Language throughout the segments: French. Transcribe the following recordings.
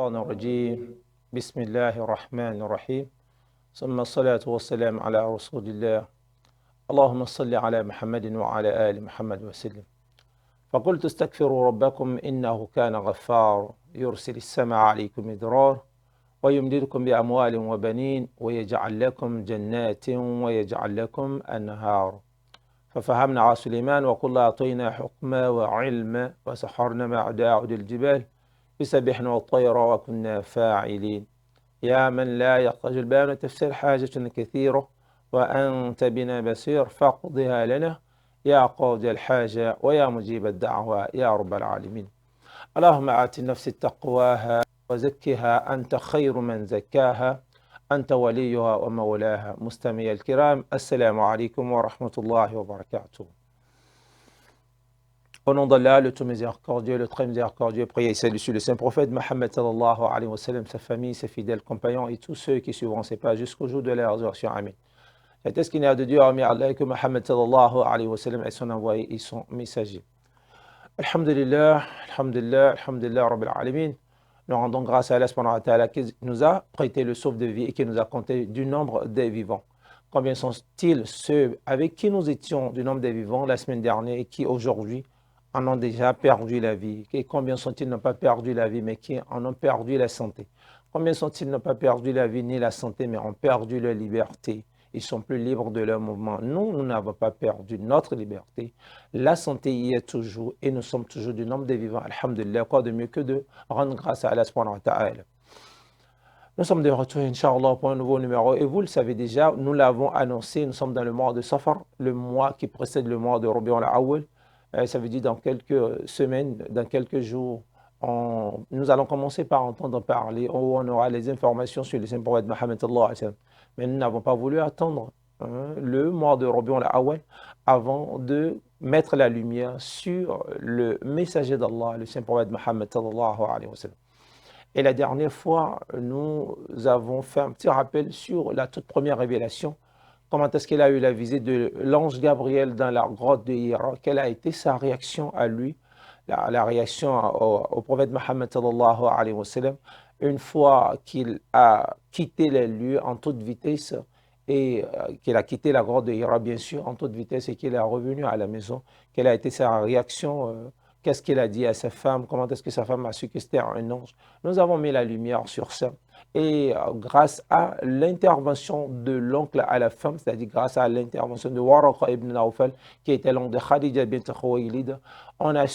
الشيطان الرجيم بسم الله الرحمن الرحيم ثم الصلاة والسلام على رسول الله اللهم صل على محمد وعلى آل محمد وسلم فقلت استغفروا ربكم إنه كان غفار يرسل السماء عليكم مدرار ويمددكم بأموال وبنين ويجعل لكم جنات ويجعل لكم أنهار ففهمنا على سليمان وكل أعطينا حكما وعلما وسخرنا مع داود الجبال يسبحنا والطير وكنا فاعلين يا من لا يحتاج البيان تفسير حاجة كثيرة وأنت بنا بصير فاقضها لنا يا قاضي الحاجة ويا مجيب الدعوة يا رب العالمين اللهم آت النفس تقواها وزكها أنت خير من زكاها أنت وليها ومولاها. مستمعي الكرام, assalamu alaikum wa rahmatullahi wa barakatuh. Au nom d'Allah, le tout miséricordieux, le très miséricordieux, priez et salut sur le saint prophète Mohammed sallallahu alayhi wa sallam, sa famille, ses fidèles compagnons et tous ceux qui suivront ses pas jusqu'au jour de la résurrection. Amen. Est-ce qu'il n'y a de Dieu hormis Allah que Mohammed sallallahu alayhi wa sallam est son envoyé et son messager. Alhamdulillah, alhamdulillah, alhamdulillah, rabbil alamin. Nous rendons grâce à Allah subhanahu wa ta'ala qui nous a prêté le souffle de vie et qui nous a compté du nombre des vivants. Combien sont-ils ceux avec qui nous étions du nombre des vivants la semaine dernière et qui aujourd'hui en ont déjà perdu la vie? Et combien sont-ils n'ont pas perdu la vie mais qui en ont perdu la santé? Combien sont-ils n'ont pas perdu la vie ni la santé mais ont perdu leur liberté? Ils sont plus libres de leur mouvement. Nous n'avons pas perdu notre liberté. La santé y est toujours et nous sommes toujours du nombre des vivants. Alhamdulillah, quoi de mieux que de rendre grâce à Allah subhanahu wa ta'ala. Nous sommes de retour, Inch'Allah, pour un nouveau numéro. Et vous le savez déjà, nous l'avons annoncé, nous sommes dans le mois de Safar, le mois qui précède le mois de Rabi'ul Awwal. Ça veut dire dans quelques semaines, dans quelques jours, nous allons commencer par entendre parler, où on aura les informations sur le saint prophète Mohammed sallallahu alayhi wa sallam. Mais nous n'avons pas voulu attendre le mois de Rabi'ul Awwal avant de mettre la lumière sur le messager d'Allah, le saint prophète Mohammed sallallahu alayhi wa sallam. Et la dernière fois, nous avons fait un petit rappel sur la toute première révélation. Comment est-ce qu'il a eu la visite de l'ange Gabriel dans la grotte de Hira? Quelle a été sa réaction à lui, la réaction au prophète Mohammed sallallahu alayhi wa sallam, une fois qu'il a quitté les lieux en toute vitesse et qu'il a quitté la grotte de Hira, bien sûr, en toute vitesse et qu'il est revenu à la maison? Quelle a été sa réaction? Qu'est-ce qu'il a dit à sa femme? Comment est-ce que sa femme a su que c'était un ange? Nous avons mis la lumière sur ça. Et grâce à l'intervention de l'oncle à la femme, c'est-à-dire grâce à l'intervention de Waraqa ibn Nawfal, qui était l'oncle de Khadija bint Khuwaylid, on a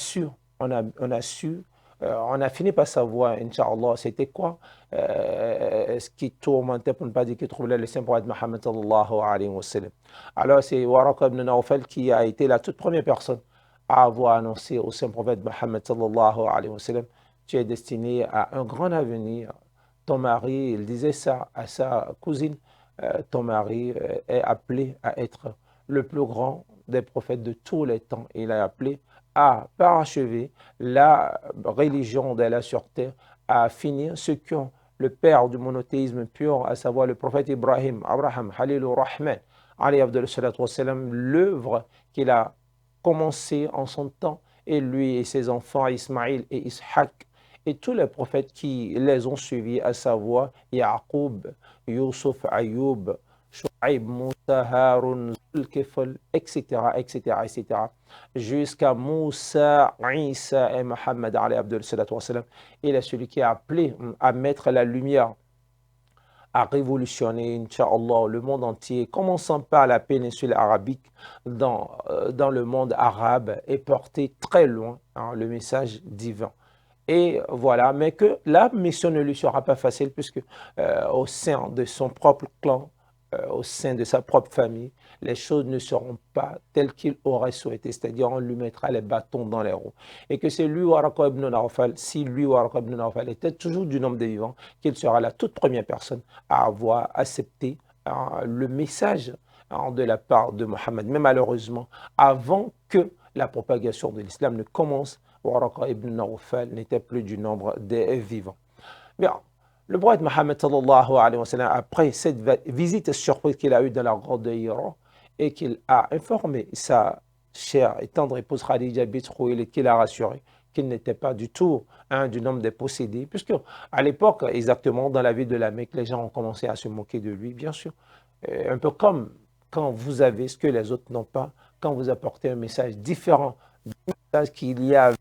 fini par savoir, Inch'Allah, c'était quoi ce qui tourmentait, pour ne pas dire qui troublait le saint prophète Mohammed sallallahu alayhi wa sallam. Alors c'est Waraqa ibn Nawfal qui a été la toute première personne à avoir annoncé au saint prophète Mohammed sallallahu alayhi wa sallam: tu es destiné à un grand avenir. Ton mari, il disait ça à sa cousine, ton mari est appelé à être le plus grand des prophètes de tous les temps. Il est appelé à parachever la religion d'Allah sur terre, à finir ce qu'ont le père du monothéisme pur, à savoir le prophète Abraham, Halilur Rahman, alayhi abdul salatu wassalam, l'œuvre qu'il a commencé en son temps, et lui et ses enfants Ismaïl et Ishaq, et tous les prophètes qui les ont suivis, à savoir Yaqub, Yusuf, Ayoub, Shu'aib, Moussa, Harun, Zulkifl, etc., etc., etc., jusqu'à Moussa, Isa et Mohammed, alayhi abdul salatu wassalam. Il est celui qui a appelé à mettre la lumière, à révolutionner, Inch'Allah, le monde entier, commençant par la péninsule arabique, dans le monde arabe, et porter très loin le message divin. Et voilà, mais que la mission ne lui sera pas facile, puisque au sein de son propre clan, au sein de sa propre famille, les choses ne seront pas telles qu'il aurait souhaité, c'est-à-dire on lui mettra les bâtons dans les roues. Et que c'est lui, Waraqa ibn Nawfal, si lui, Waraqa ibn Nawfal, était toujours du nombre des vivants, qu'il sera la toute première personne à avoir accepté le message de la part de Mohammed. Mais malheureusement, avant que la propagation de l'islam ne commence, Waraqa ibn Nawfal n'était plus du nombre des vivants. Bien, le prophète Mohammed sallallahu alayhi wa sallam, après cette visite surprise qu'il a eue dans la grotte de Hira, et qu'il a informé sa chère et tendre épouse Khadija bint Khuwaylid, qu'il a rassuré qu'il n'était pas du tout un du nombre des possédés, puisque à l'époque, exactement, dans la ville de la Mecque, les gens ont commencé à se moquer de lui, bien sûr. Un peu comme quand vous avez ce que les autres n'ont pas, quand vous apportez un message différent du message qu'il y a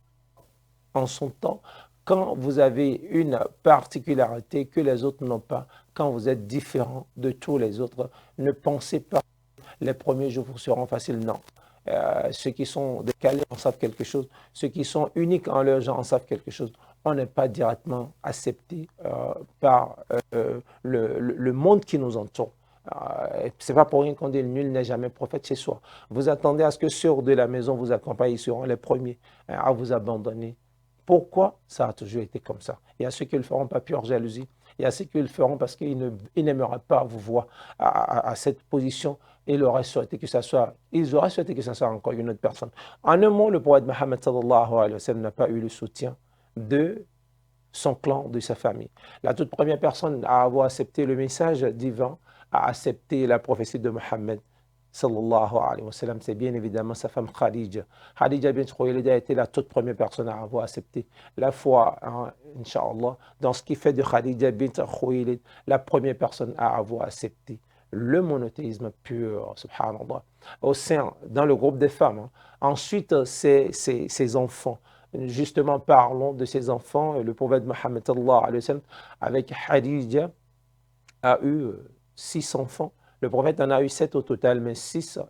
en son temps, quand vous avez une particularité que les autres n'ont pas, quand vous êtes différent de tous les autres, ne pensez pas que les premiers jours vous seront faciles, non. Ceux qui sont décalés en savent quelque chose, ceux qui sont uniques en leur genre en savent quelque chose. On n'est pas directement accepté par le monde qui nous entoure. Ce n'est pas pour rien qu'on dit nul n'est jamais prophète chez soi. Vous attendez à ce que ceux de la maison vous accompagnent, ils seront les premiers à vous abandonner. Pourquoi? Ça a toujours été comme ça. Il y a ceux qui le feront pas pure jalousie. Il y a ceux qui le feront parce qu'ils n'aimeraient pas vous voir à cette position. Ils auraient souhaité que ça soit encore une autre personne. En un mot, le prophète Mohammed sallallahu alayhi wa sallam n'a pas eu le soutien de son clan, de sa famille. La toute première personne à avoir accepté le message divin, à accepter la prophétie de Mohammed sallallahu alayhi wa sallam, c'est bien évidemment sa femme Khadija. Khadija bint Khuwaylid a été la toute première personne à avoir accepté la foi, hein, Inch'Allah, dans ce qui fait de Khadija bint Khuwaylid la première personne à avoir accepté le monothéisme pur, subhanallah, dans le groupe des femmes. Hein. Ensuite, ses enfants. Justement, parlons de ses enfants. Le prophète Mohammed sallallahu alayhi wa sallam, avec Khadija, a eu 6 enfants. Le prophète en a eu 7 au total, mais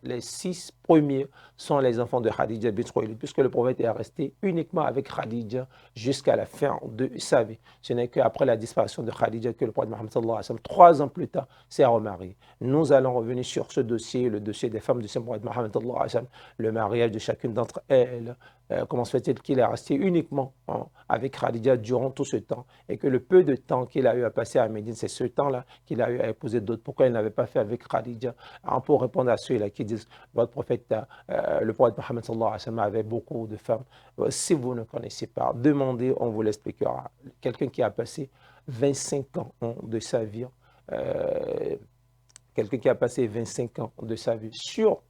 les 6 premiers sont les enfants de Khadija bint Khuwaylid, puisque le prophète est resté uniquement avec Khadija jusqu'à la fin de sa vie. Ce n'est qu'après la disparition de Khadija que le prophète Mohammed sallallahu alayhi wa sallam, 3 ans plus tard, s'est remarié. Nous allons revenir sur ce dossier, le dossier des femmes du Saint prophète Mohammed sallallahu alayhi wa sallam, le mariage de chacune d'entre elles. Comment se fait-il qu'il est resté uniquement avec Khadija durant tout ce temps et que le peu de temps qu'il a eu à passer à Médine, c'est ce temps-là qu'il a eu à épouser d'autres. Pourquoi il n'avait pas fait avec Khadija? Pour répondre à ceux-là qui disent votre prophète, le prophète Mohammed sallallahu alayhi wa sallam avait beaucoup de femmes. Si vous ne connaissez pas, demandez, on vous l'expliquera. Quelqu'un qui a passé 25 ans de sa vie, quelqu'un qui a passé 25 ans de sa vie sur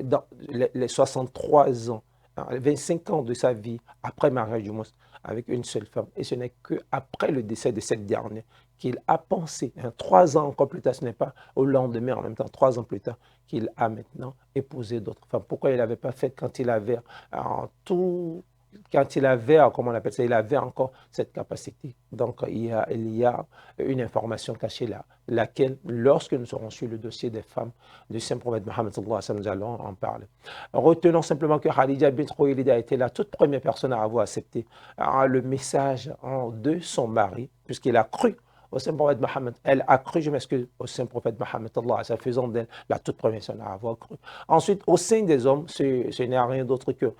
dans les 63 ans, 25 ans de sa vie après mariage du monstre avec une seule femme. Et ce n'est qu'après le décès de cette dernière qu'il a pensé, 3 ans encore plus tard, ce n'est pas au lendemain en même temps, 3 ans plus tard, qu'il a maintenant épousé d'autres femmes. Pourquoi il n'avait pas fait quand il avait comment on appelle ça, il avait encore cette capacité. Donc, il y a une information cachée là, laquelle, lorsque nous serons sur le dossier des femmes du Saint prophète Mohammed sallallahu alayhi wa sallam, nous allons en parler. Retenons simplement que Khadija bint Khuwaylid a été la toute première personne à avoir accepté le message de son mari, puisqu'il a cru au Saint prophète Mohammed. Elle a cru, je m'excuse, au Saint prophète Mohammed, faisant d'elle la toute première personne à avoir cru. Ensuite, au sein des hommes, ce n'est rien d'autre que,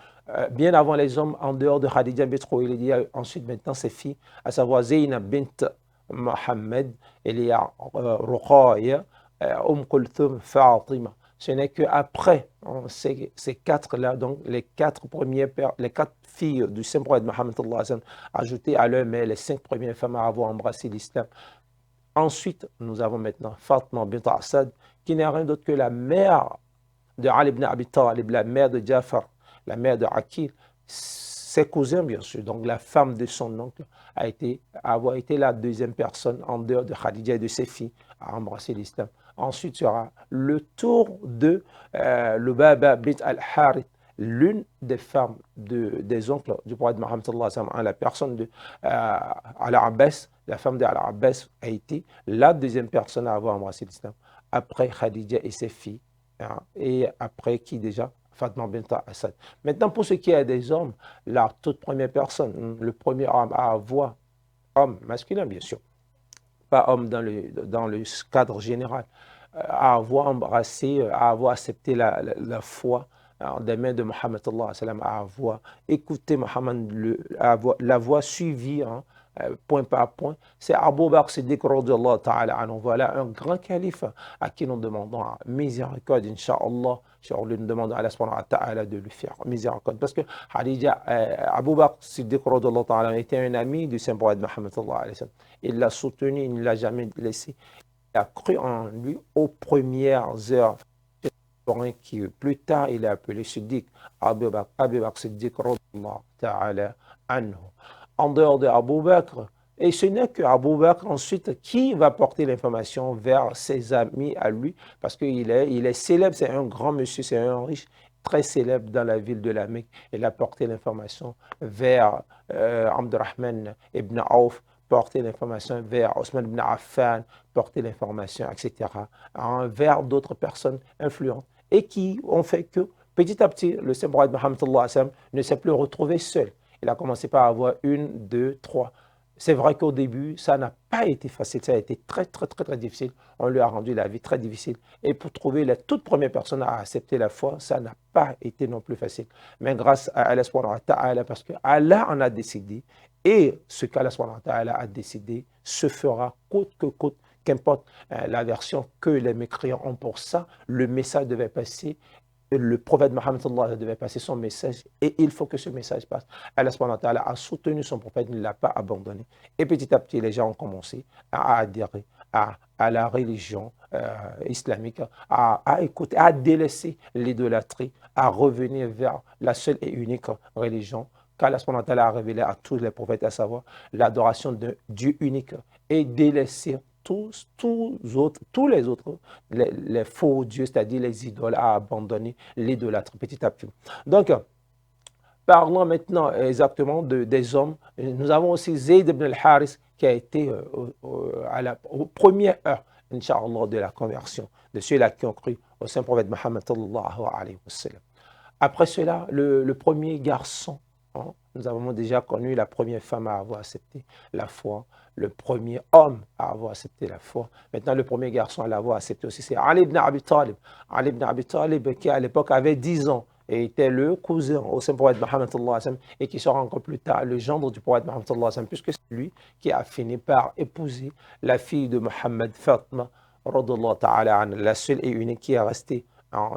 bien avant les hommes, en dehors de Khadija bint Khuwaylid, il y a ensuite maintenant ses filles, à savoir Zaynab bint Mohammed, il y a Ruqayya, Kulthum, Fatima. Ce n'est qu'après ces 4-là, donc les 4 filles du Saint prophète Mohammed, ajoutées à leur mère, les 5 premières femmes à avoir embrassé l'islam. Ensuite, nous avons maintenant Fatima bint Asad, qui n'est rien d'autre que la mère de Ali ibn Abi Talib, la mère de Jafar, la mère de Aqil, ses cousins bien sûr, donc la femme de son oncle a été la deuxième personne en dehors de Khadija et de ses filles à embrasser l'islam. Ensuite, il y aura le tour de Lubaba bint al-Harith, l'une des femmes des oncles du prophète Mohammed sallallahu alayhi wa sallam, la personne de Al-Abbas, la femme d'Al-Abbas a été la deuxième personne à avoir embrassé l'islam, après Khadija et ses filles, et après qui déjà? Fatima bint Asad. Maintenant, pour ce qui est des hommes, la toute première personne, le premier homme à avoir, homme masculin bien sûr, pas homme dans le cadre général, à avoir embrassé, à avoir accepté la foi des mains de Mohammed, à avoir écouté Mohammed, à l'avoir suivi point par point, c'est Abu Bakr Siddiq radiyallahu ta'ala anhu. Voilà un grand calife à qui nous demandons miséricorde, Inch'Allah. Nous demandons à Allah subhanahu wa ta'ala de lui faire miséricorde. Parce que Abu Bakr Siddiq radiyallahu ta'ala était un ami du Saint prophète Mohammed sallallahu alayhi wa sallam. Il l'a soutenu, il ne l'a jamais laissé. Il a cru en lui aux premières heures. qui plus tard il est appelé Siddiq, Abu Bakr Siddiq radhiyallahu ta'ala anhu. En dehors de Abu Bakr, et ce n'est que Abu Bakr ensuite qui va porter l'information vers ses amis à lui, parce qu'il est célèbre, c'est un grand monsieur, c'est un riche, très célèbre dans la ville de la Mecque. Il a porté l'information vers Abdurrahman ibn Auf, porter l'information vers Osman ibn Affan, porter l'information, etc., vers d'autres personnes influentes et qui ont fait que petit à petit, le saint prophète Mohammed ne s'est plus retrouvé seul. Il a commencé par avoir une, deux, trois. C'est vrai qu'au début, ça n'a pas été facile, ça a été très, très, très, très difficile. On lui a rendu la vie très difficile. Et pour trouver la toute première personne à accepter la foi, ça n'a pas été non plus facile. Mais grâce à Allah subhanahu wa ta'ala, parce que Allah en a décidé, et ce qu'Allah subhanahu wa ta'ala a décidé se fera coûte que coûte, qu'importe la version que les mécréants ont pour ça, le message devait passer. Le prophète Mohammed devait passer son message et il faut que ce message passe. Allah subhanahu wa ta'ala a soutenu son prophète, il ne l'a pas abandonné. Et petit à petit, les gens ont commencé à adhérer à la religion islamique, à écouter, à délaisser l'idolâtrie, à revenir vers la seule et unique religion qu'Allah subhanahu wa ta'ala a révélé à tous les prophètes, à savoir l'adoration de Dieu unique et délaisser tous les autres, les faux dieux, c'est-à-dire les idoles, à abandonner l'idolâtre petit à petit. Donc, parlons maintenant exactement des hommes. Nous avons aussi Zayd ibn al-Haris qui a été aux premières heures, Inch'Allah, de la conversion de ceux-là qui ont cru au saint prophète Mohammed sallallahu alayhi wa sallam. Après cela, le premier garçon, hein, nous avons déjà connu la première femme à avoir accepté la foi, le premier homme à avoir accepté la foi. Maintenant, le premier garçon à l'avoir accepté aussi, c'est Ali ibn Abi Talib. Ali ibn Abi Talib, qui à l'époque avait 10 ans et était le cousin au saint prophète Mohammed et qui sera encore plus tard le gendre du prophète Mohammed puisque c'est lui qui a fini par épouser la fille de Mohammed, Fatima, la seule et unique qui est restée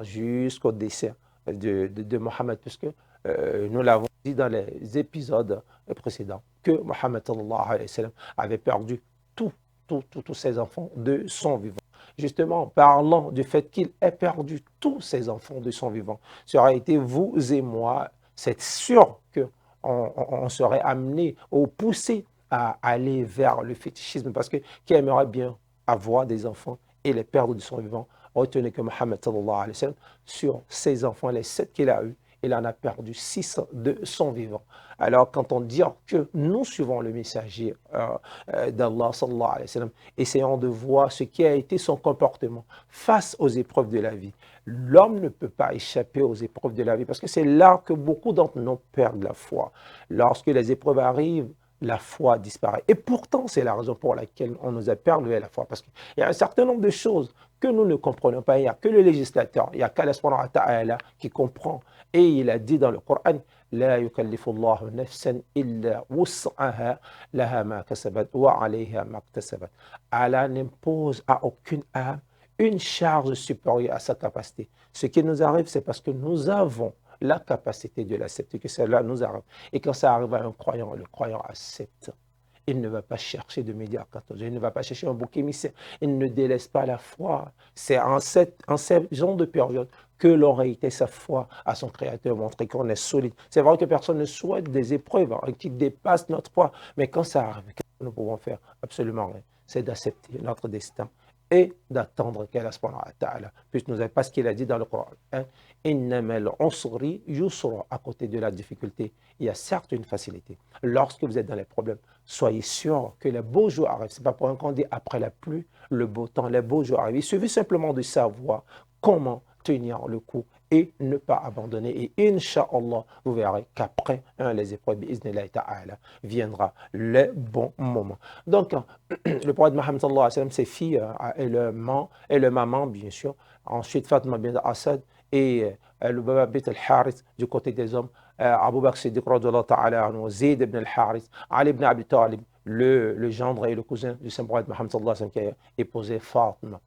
jusqu'au décès de Mohammed, puisque nous l'avons dit dans les épisodes précédents, que Mohammed avait perdu tous ses enfants de son vivant. Justement, parlant du fait qu'il ait perdu tous ses enfants de son vivant, ça aurait été vous et moi, c'est sûr qu'on serait amené ou poussé à aller vers le fétichisme, parce que qui aimerait bien avoir des enfants et les perdre de son vivant? Retenez que Mohammed sur ses enfants, les 7 qu'il a eus, il en a perdu 6 de son vivant. Alors, quand on dit que nous suivons le messager d'Allah, sallallahu alayhi wa sallam, essayons de voir ce qui a été son comportement face aux épreuves de la vie. L'homme ne peut pas échapper aux épreuves de la vie parce que c'est là que beaucoup d'entre nous perdent la foi. Lorsque les épreuves arrivent, la foi disparaît. Et pourtant, c'est la raison pour laquelle on nous a perdu la foi. Parce qu'il y a un certain nombre de choses que nous ne comprenons pas. Il n'y a que le législateur, il n'y a qu'Allah subhanahu wa ta'ala qui comprend. Et il a dit dans le Coran, لا يكلف الله نفسا إلا وسعها لها ما كسبت وعليها ما اكتسبت. Allah n'impose à aucune âme une charge supérieure à sa capacité. Ce qui nous arrive, c'est parce que nous avons la capacité de l'accepter, que cela nous arrive. Et quand ça arrive à un croyant, le croyant accepte. Il ne va pas chercher de médiateur, il ne va pas chercher un bouc émissaire, il ne délaisse pas la foi. C'est en cette genre de période que l'on réitère sa foi à son Créateur, montrer qu'on est solide. C'est vrai que personne ne souhaite des épreuves qui dépassent notre foi, mais quand ça arrive, qu'est-ce que nous pouvons faire? Absolument rien. C'est d'accepter notre destin et d'attendre qu'Allah puisse nous aider. Parce qu'il a dit dans le Coran, Innamal usri yusra, à côté de la difficulté, il y a certes une facilité. Lorsque vous êtes dans les problèmes, soyez sûr que les beaux jours arrivent. Ce n'est pas pour un qu'on dit après la pluie, le beau temps, les beaux jours arrivent. Il suffit simplement de savoir comment tenir le coup et ne pas abandonner. Et Inch'Allah, vous verrez qu'après les épreuves, viendra le bon moment. Donc, le prophète Mohammed sallallahu alayhi wa sallam, ses filles et le maman, bien sûr. Ensuite, Fatima bin Asad et le Baba bint al-Harith du côté des hommes. Abu Bakr Siddiq radhiyallahu ta'ala anhu, Zayd ibn al-Harith, Ali ibn Abi Talib, le gendre et le cousin du saint prophète Mohammed sallallahu alayhi wa sallam qui a épousé Fatima.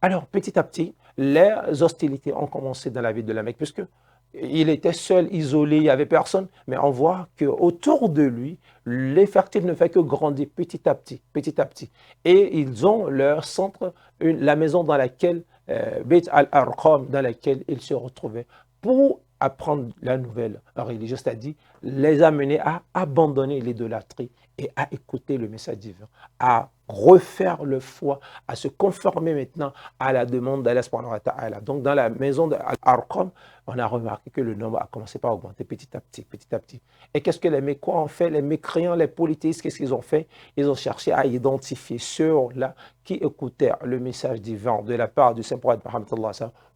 Alors, petit à petit, les hostilités ont commencé dans la ville de la Mecque, puisqu'il était seul, isolé, il n'y avait personne. Mais on voit qu'autour de lui, les fertiles ne font que grandir petit à petit, petit à petit. Et ils ont leur centre, la maison dans laquelle Beit al-Arqam dans laquelle ils se retrouvaient pour apprendre la nouvelle religieuse, c'est-à-dire les amener à abandonner l'idolâtrie et à écouter le message divin, à refaire le foi, à se conformer maintenant à la demande d'Allah subhanahu wa ta'ala. Donc dans la maison d'Al-Arqam, on a remarqué que le nombre a commencé par augmenter petit à petit, petit à petit. Et qu'est-ce que les mécroyants ont fait? Les mécréants, les polythéistes, qu'est-ce qu'ils ont fait? Ils ont cherché à identifier ceux-là qui écoutaient le message divin de la part du Saint-Prophète Mohammed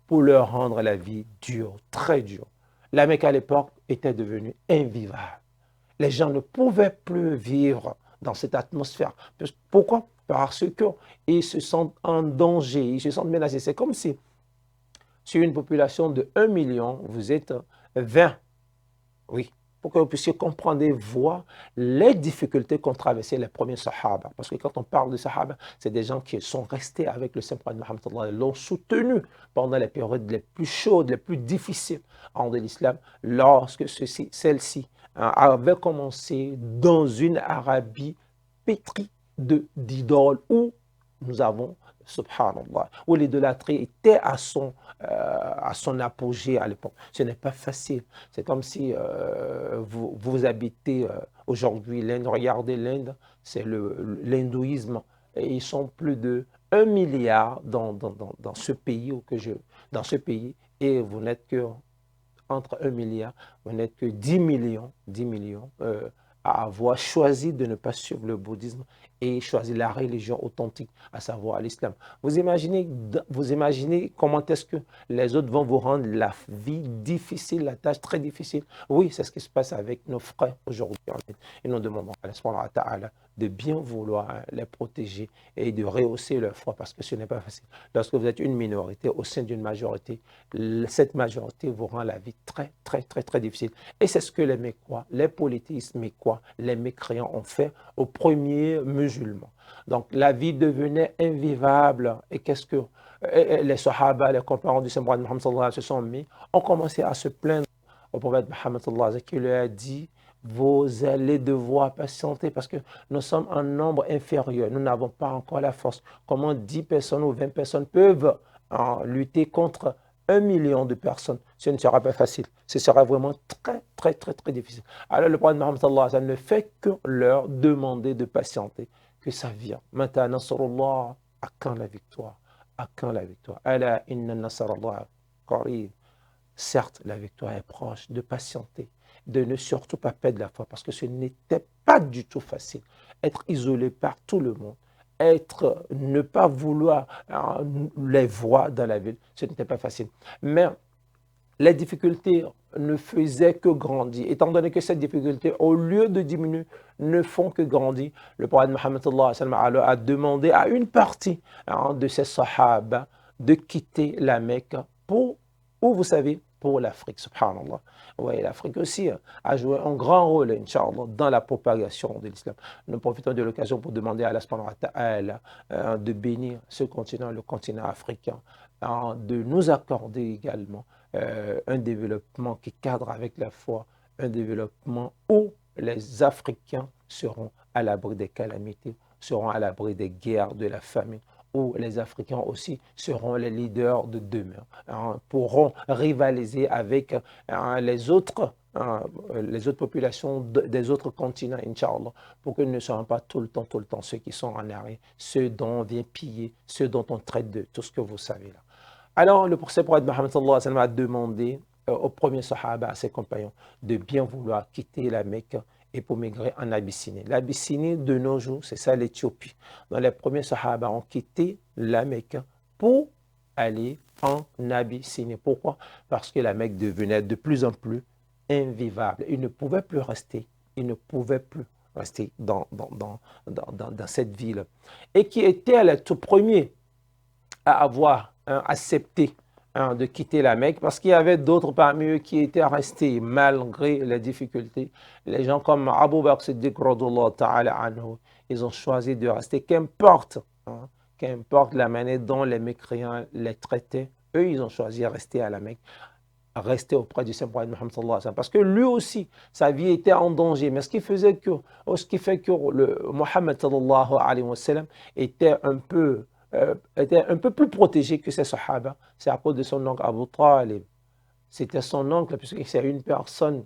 pour leur rendre la vie dure, très dure. La Mecque à l'époque était devenue invivable. Les gens ne pouvaient plus vivre dans cette atmosphère. Pourquoi? Parce qu'ils se sentent en danger, ils se sentent menacés. C'est comme si, sur une population de 1 million, vous êtes 20. Oui, pour que vous puissiez comprendre et voir les difficultés qu'ont traversées les premiers Sahaba. Parce que quand on parle de Sahaba, c'est des gens qui sont restés avec le Saint-Prophète Mohammed, l'ont soutenu pendant les périodes les plus chaudes, les plus difficiles en de l'islam, lorsque celle-ci avait commencé dans une Arabie pétrie d'idoles où nous avons, subhanallah, où l'idolâtrie était à son apogée à l'époque. Ce n'est pas facile. C'est comme si vous habitez aujourd'hui l'Inde. Regardez l'Inde, c'est l'hindouisme. Et ils sont plus de 1 milliard dans ce pays, dans ce pays, et vous n'êtes que entre 1 milliard, vous n'êtes que 10 millions à avoir choisi de ne pas suivre le bouddhisme et choisir la religion authentique, à savoir l'islam. Vous imaginez comment est-ce que les autres vont vous rendre la vie difficile, la tâche très difficile. Oui, c'est ce qui se passe avec nos frères aujourd'hui. Et nous demandons à Allah de bien vouloir les protéger et de rehausser leur foi parce que ce n'est pas facile. Lorsque vous êtes une minorité au sein d'une majorité, cette majorité vous rend la vie très, très, très, très difficile. Et c'est ce que les Mécois, les polythéistes mécois, les mécréants ont fait aux premiers musulmans. Donc la vie devenait invivable. Et qu'est-ce que les Sahaba, les compagnons du Saint-Prophète Mohammed se sont mis, ont commencé à se plaindre au prophète Mohammed qui lui a dit: vous allez devoir patienter parce que nous sommes en nombre inférieur. Nous n'avons pas encore la force. Comment 10 personnes ou 20 personnes peuvent lutter contre 1 million de personnes? Ce ne sera pas facile. Ce sera vraiment très, très, très, très difficile. Alors le prophète Mohammed ne fait que leur demander de patienter, que ça vient. Mata nasrullah, à quand la victoire? À quand la victoire? Ala inna nasrallah qarib. Certes, la victoire est proche, de patienter, de ne surtout pas perdre la foi, parce que ce n'était pas du tout facile. Être isolé par tout le monde, ne pas vouloir les voir dans la ville, ce n'était pas facile. Mais les difficultés ne faisaient que grandir. Étant donné que ces difficultés, au lieu de diminuer, ne font que grandir, le prophète Mohammed a demandé à une partie de ses sahaba de quitter la Mecque pour, où vous savez, pour l'Afrique, subhanallah. Oui, l'Afrique aussi a joué un grand rôle, Inch'Allah, dans la propagation de l'islam. Nous profitons de l'occasion pour demander à Allah subhanahu wa ta'ala de bénir ce continent, le continent africain, de nous accorder également un développement qui cadre avec la foi, un développement où les Africains seront à l'abri des calamités, seront à l'abri des guerres, de la famine, où les Africains aussi seront les leaders de demain, pourront rivaliser avec les autres populations des autres continents, Inch'Allah, pour que nous ne soyons pas tout le temps ceux qui sont en arrêt, ceux dont on vient piller, ceux dont on traite de tout ce que vous savez là. Alors, le prophète Mohammed a demandé aux premiers Sahaba, à ses compagnons, de bien vouloir quitter la Mecque et pour migrer en Abyssinie. L'Abyssinie de nos jours, c'est ça l'Éthiopie. Donc, les premiers Sahaba ont quitté la Mecque pour aller en Abyssinie. Pourquoi? Parce que la Mecque devenait de plus en plus invivable. Ils ne pouvaient plus rester. Ils ne pouvaient plus rester dans cette ville. Et qui était le tout premier à avoir accepté de quitter la Mecque parce qu'il y avait d'autres parmi eux qui étaient restés malgré les difficultés. Les gens comme Abu Bakr Siddiq, ils ont choisi de rester, qu'importe la manière dont les mécréants les traitaient, eux ils ont choisi de rester à la Mecque, rester auprès du Saint-Prophète Mohammed parce que lui aussi, sa vie était en danger. Mais ce qui fait que le Mohammed était un peu était un peu plus protégé que ses sahaba, c'est à cause de son oncle Abu Talib. C'était son oncle, puisque c'est une personne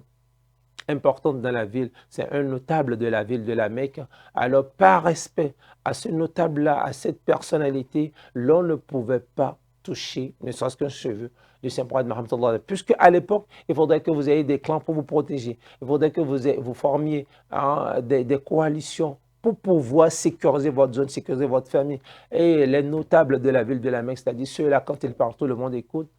importante dans la ville, c'est un notable de la ville de la Mecque. Alors, par respect à ce notable-là, à cette personnalité, l'on ne pouvait pas toucher, ne serait-ce qu'un cheveu du Saint-Prophète Mohammed. Puisque à l'époque, il faudrait que vous ayez des clans pour vous protéger. Il faudrait que vous formiez des coalitions pour pouvoir sécuriser votre zone, sécuriser votre famille. Et les notables de la ville de la Mecque, c'est-à-dire ceux-là, quand ils partent, tout le monde écoute,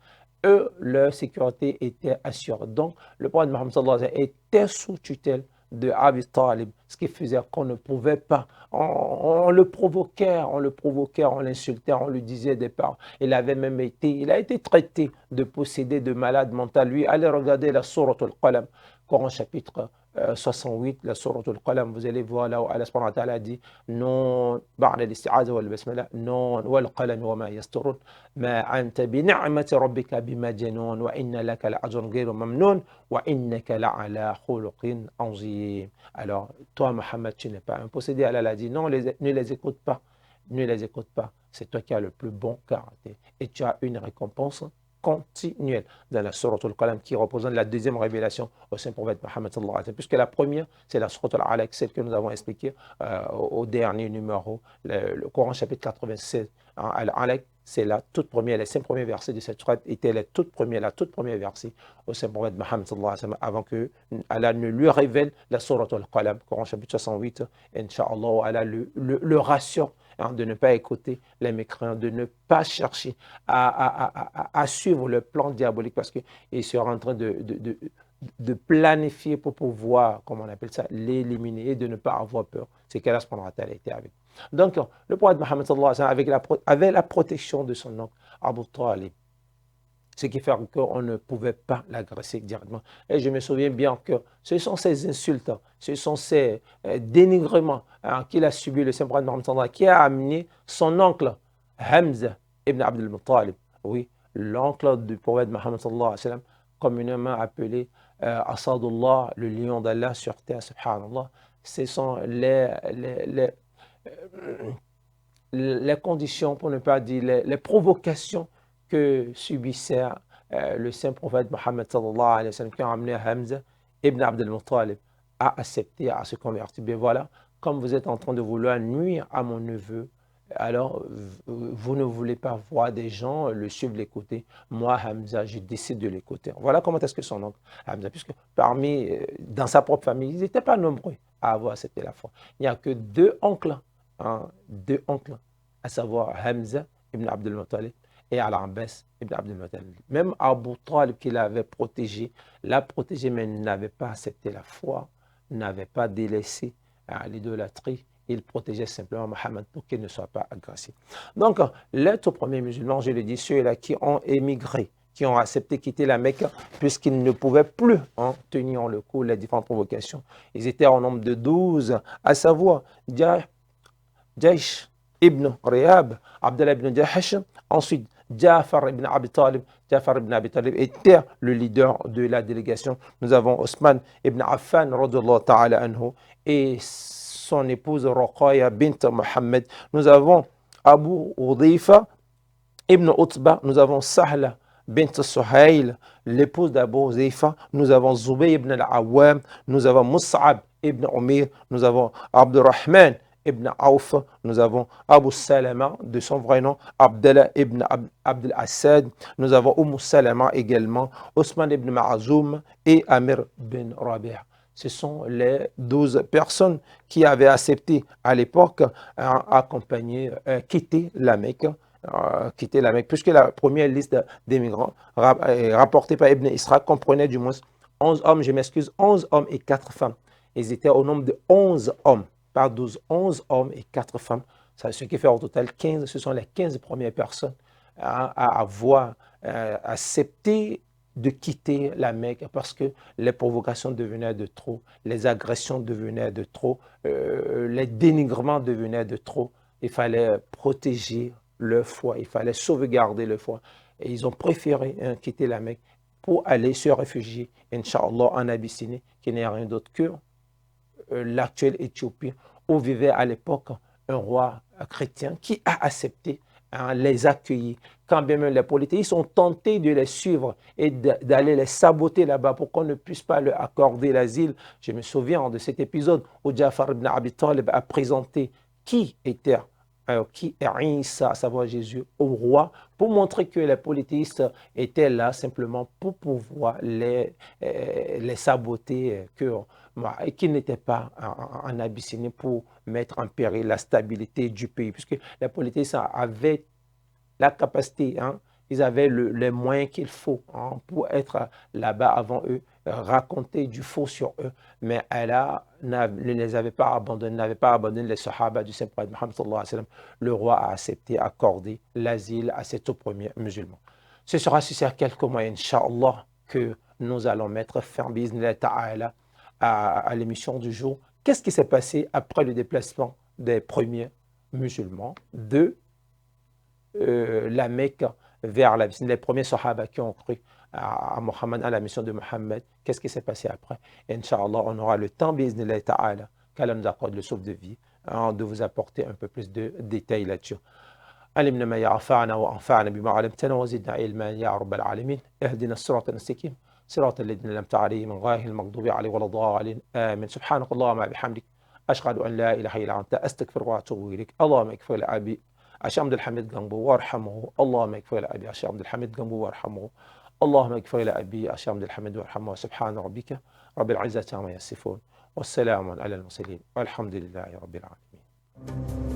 eux, leur sécurité était assurée. Donc, le prophète Mohammed sallallahu alayhi wa sallam était sous tutelle de Abi Talib, ce qui faisait qu'on ne pouvait pas, on le provoquait, on l'insultait, on lui disait des paroles. Il a été traité de posséder de malade mental. Lui, allez regarder la sourate al-Qalam, Coran chapitre 68, la sourate al-Qalam, vous allez voir là où Allah subhanahu wa ta'ala dit non, ba'da l'isti'aza wal basmala, non, wal qalam wa ma yasturun. ما أنت بنعمة ربك بمجنون وإن لك لأجر غير ممنون وإنك لعلى خلق عظيم. Alors, toi, Mohammed, tu n'es pas un possédé. Allah a dit non, ne les écoute pas. Ne les écoute pas. C'est toi qui as le plus bon caractère. Et tu as une récompense continuelle dans la Sourate Al-Qalam qui représente la deuxième révélation au Saint-Prophète Mohammed sallallahu alayhi wa sallam. Puisque la première, c'est la Sourate Al-Alaq, celle que nous avons expliquée au dernier numéro, le Coran chapitre 96. Al-Alaq, c'est la toute première, les 5 premiers versets de cette sourate étaient la toute première verset au Saint-Prophète Mohammed sallallahu alayhi wa sallam avant que Allah ne lui révèle la Sourate Al-Qalam, Coran chapitre 68. Inch'Allah, Allah le rassure de ne pas écouter les mécréants, de ne pas chercher à suivre le plan diabolique parce qu'il sera en train de planifier pour pouvoir, comme on appelle ça, l'éliminer et de ne pas avoir peur. C'est qu'Allah était avec. Donc, le prophète Mohammed sallallahu alayhi wa sallam avait la protection de son oncle Abu Talib, ce qui fait qu'on ne pouvait pas l'agresser directement. Et je me souviens bien que ce sont ces insultes, ce sont ces dénigrements qu'il a subi le Saint-Prophète Mohammed sallallahu alayhi wa sallam qui a amené son oncle Hamza ibn Abdul Muttalib, oui, l'oncle du prophète Mohammed sallallahu alayhi wa sallam, communément appelé Asadullah, le lion d'Allah sur terre, subhanallah. Ce sont les conditions, pour ne pas dire les provocations que subissait le saint prophète Mohammed sallallahu alayhi wa sallam qui a amené Hamza ibn Abdel Muttalib à accepter, à se convertir. Bien voilà, comme vous êtes en train de vouloir nuire à mon neveu, alors vous ne voulez pas voir des gens le suivre, l'écouter. Moi, Hamza, je décide de l'écouter. Voilà comment est-ce que son oncle Hamza, puisque dans sa propre famille, ils n'étaient pas nombreux à avoir accepté la foi. Il n'y a que deux oncles, à savoir Hamza ibn Abdul Muttalib et Al-Abbas ibn Abdul Muttalib. Même Abu Talib qui l'avait protégé, l'a protégé, mais n'avait pas accepté la foi, n'avait pas délaissé l'idolâtrie. Il protégeait simplement Mohammed pour qu'il ne soit pas agressé. Donc, les tout premiers musulmans, je le dis, ceux-là qui ont émigré, qui ont accepté quitter la Mecque, puisqu'ils ne pouvaient plus tenir le coup les différentes provocations. Ils étaient au nombre de 12, à savoir Jaish ibn Riyab, Abdallah ibn Jahash, ensuite Ja'far ibn Abi Talib. Ja'far ibn Abi Talib était le leader de la délégation. Nous avons Osman ibn Affan, radiyallahu ta'ala anhu, et son épouse Ruqayya bint Mohammed. Nous avons Abu Hudhayfa ibn Utba. Nous avons Sahla bint Suhayl, l'épouse d'Abu Hudhayfa. Nous avons Zubayr ibn al-Awwam. Nous avons Mus'ab ibn Umair. Nous avons Abdurrahman ibn Auf, nous avons Abu Salama, de son vrai nom, Abdallah ibn Abdel Assad, nous avons Salama également, Osman ibn Ma'azoum et Amir bin Rabi'. Ce sont les 12 personnes qui avaient accepté à l'époque quitter la Mecque, puisque la première liste des migrants rapportée par Ibn Israq comprenait du moins 11 hommes, 11 hommes et 4 femmes. Ils étaient au nombre de 11 hommes. Par 12, 11 hommes et 4 femmes. Ce qui fait au total 15, ce sont les 15 premières personnes à avoir accepté de quitter la Mecque parce que les provocations devenaient de trop, les agressions devenaient de trop, les dénigrements devenaient de trop. Il fallait protéger leur foi, il fallait sauvegarder leur foi. Et ils ont préféré quitter la Mecque pour aller se réfugier, Inch'Allah, en Abyssinie, qui n'est rien d'autre que l'actuelle Éthiopie, où vivait à l'époque un roi chrétien qui a accepté hein, les accueillir. Quand bien même les polythéistes ont tenté de les suivre et d'aller les saboter là-bas pour qu'on ne puisse pas leur accorder l'asile. Je me souviens de cet épisode où Ja'far ibn Abi Talib a présenté qui était qui est Isa, à savoir Jésus, au roi, pour montrer que les polythéistes étaient là simplement pour pouvoir les saboter, et qu'ils n'étaient pas en Abyssinie pour mettre en péril la stabilité du pays, puisque les polythéistes avaient la capacité, hein, ils avaient les moyens qu'il faut, hein, pour être là-bas avant eux, raconter du faux sur eux. Mais Allah ne les avait pas abandonnés, n'avait pas abandonné les Sahaba du Saint-Prophète Mohammed sallallahu alayhi wa sallam. Le roi a accepté, accordé l'asile à ces tout premiers musulmans. Ce sera sur ces quelques mois, Inch'Allah, que nous allons mettre fin, bi'idhnillah ta'ala, à l'émission du jour. Qu'est-ce qui s'est passé après le déplacement des premiers musulmans de la Mecque vers l'Abyssinie, les premiers Sahaba qui ont cru à Mohammed, à la mission de Mohammed, qu'est-ce qui s'est passé après? Et Inch'Allah, on aura le temps, bi'idhnillah ta'ala, qu'Allah nous accorde le souffle de vie, hein, de vous apporter un peu plus de détails là-dessus. علمنا ما ينفعنا وانفعنا بما علمتنا وزدنا علما يا رب العالمين اهدنا الصراط المستقيم صراط الذين انعمت عليهم غير المغضوب عليهم ولا الضالين امين سبحانك اللهم وبحمدك اشهد ان لا اله الا انت استغفرك واتوب اليك اللهم اغفر لابي عشان عبد الحميد جنبه وارحمه اللهم اغفر لابي عشان عبد الحميد جنبه وارحمه اللهم اغفر لابي عشان عبد الحميد وارحمه سبحان ربك رب العزه عما يصفون والسلام على المرسلين والحمد لله رب العالمين.